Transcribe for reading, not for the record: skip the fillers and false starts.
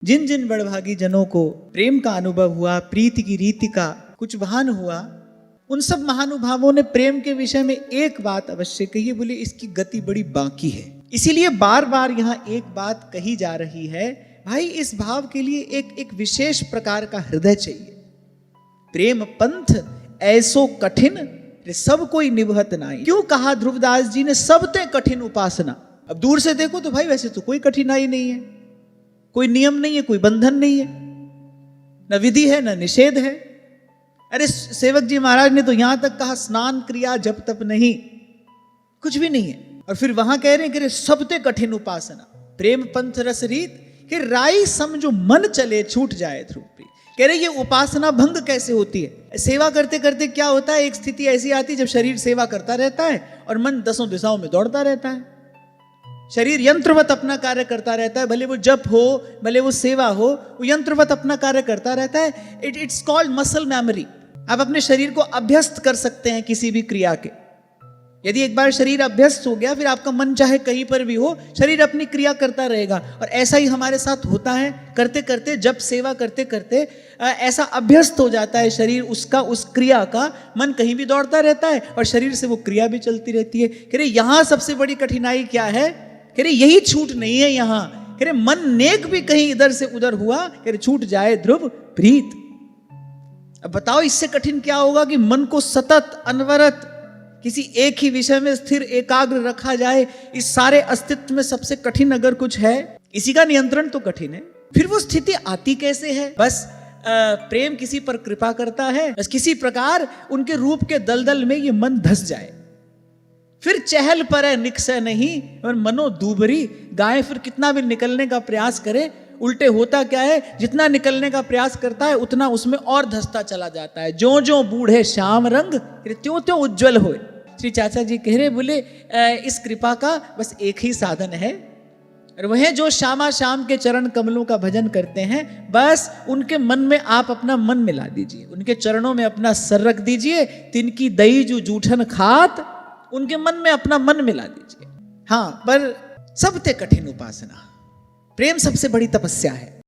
जिन जिन बड़भागी जनों को प्रेम का अनुभव हुआ, प्रीति की रीति का कुछ भान हुआ, उन सब महानुभावों ने प्रेम के विषय में एक बात अवश्य कही, बोले इसकी गति बड़ी बाकी है। इसीलिए बार बार यहाँ एक बात कही जा रही है, भाई इस भाव के लिए एक विशेष प्रकार का हृदय चाहिए। प्रेम पंथ ऐसो कठिन सब कोई निभत नाई। क्यों कहा ध्रुवदास जी ने सबते कठिन उपासना। अब दूर से देखो तो भाई वैसे तो कोई कठिनाई नहीं है, कोई नियम नहीं है, कोई बंधन नहीं है, न विधि है न निषेध है। अरे सेवक जी महाराज ने तो यहां तक कहा स्नान क्रिया जप तप नहीं, कुछ भी नहीं है। और फिर वहां कह रहे हैं कि सबते कठिन उपासना, प्रेम पंथ रस रीत कि राई सम जो मन चले छूट जाए ध्रुव प्रीत। कह रहे ये उपासना भंग कैसे होती है। सेवा करते करते क्या होता है, एक स्थिति ऐसी आती है जब शरीर सेवा करता रहता है और मन दसों दिशाओं में दौड़ता रहता है। शरीर यंत्रवत अपना कार्य करता रहता है, भले वो जप हो भले वो सेवा हो, वो यंत्रवत अपना कार्य करता रहता है। It's called muscle memory. आप अपने शरीर को अभ्यस्त कर सकते हैं किसी भी क्रिया के। यदि एक बार शरीर अभ्यस्त हो गया, फिर आपका मन चाहे कहीं पर भी हो, शरीर अपनी क्रिया करता रहेगा। और ऐसा ही हमारे साथ होता है, करते करते जब सेवा करते करते ऐसा अभ्यस्त हो जाता है शरीर उसका, उस क्रिया का, मन कहीं भी दौड़ता रहता है और शरीर से वो क्रिया भी चलती रहती है। कह रहे यहाँ सबसे बड़ी कठिनाई क्या है, कह रहे यही छूट नहीं है यहाँ। कह रहे मन नेक भी कहीं इधर से उधर हुआ, कह रहे छूट जाए ध्रुव प्रीत। अब बताओ इससे कठिन क्या होगा कि मन को सतत अनवरत किसी एक ही विषय में स्थिर एकाग्र रखा जाए। इस सारे अस्तित्व में सबसे कठिन अगर कुछ है, इसी का नियंत्रण तो कठिन है। फिर वो स्थिति आती कैसे है, बस प्रेम किसी पर कृपा करता है, बस किसी प्रकार उनके रूप के दलदल में ये मन धस जाए। फिर चहल पर है निकसे नहीं और मनो दूबरी गाय। फिर कितना भी निकलने का प्रयास करे, उल्टे होता क्या है, जितना निकलने का प्रयास करता है उतना उसमें और धसता चला जाता है। जो जो बूढ़े श्याम रंग त्यों त्यों उज्जवल होए। श्री चाचा जी कह रहे, बोले इस कृपा का बस एक ही साधन है, और वह जो श्यामा श्याम के चरण कमलों का भजन करते हैं, बस उनके मन में आप अपना मन मिला दीजिए, उनके चरणों में अपना सर रख दीजिए। तिनकी दई जो जूठन खात, उनके मन में अपना मन मिला दीजिए। हाँ, पर सबसे कठिन उपासना प्रेम सबसे बड़ी तपस्या है।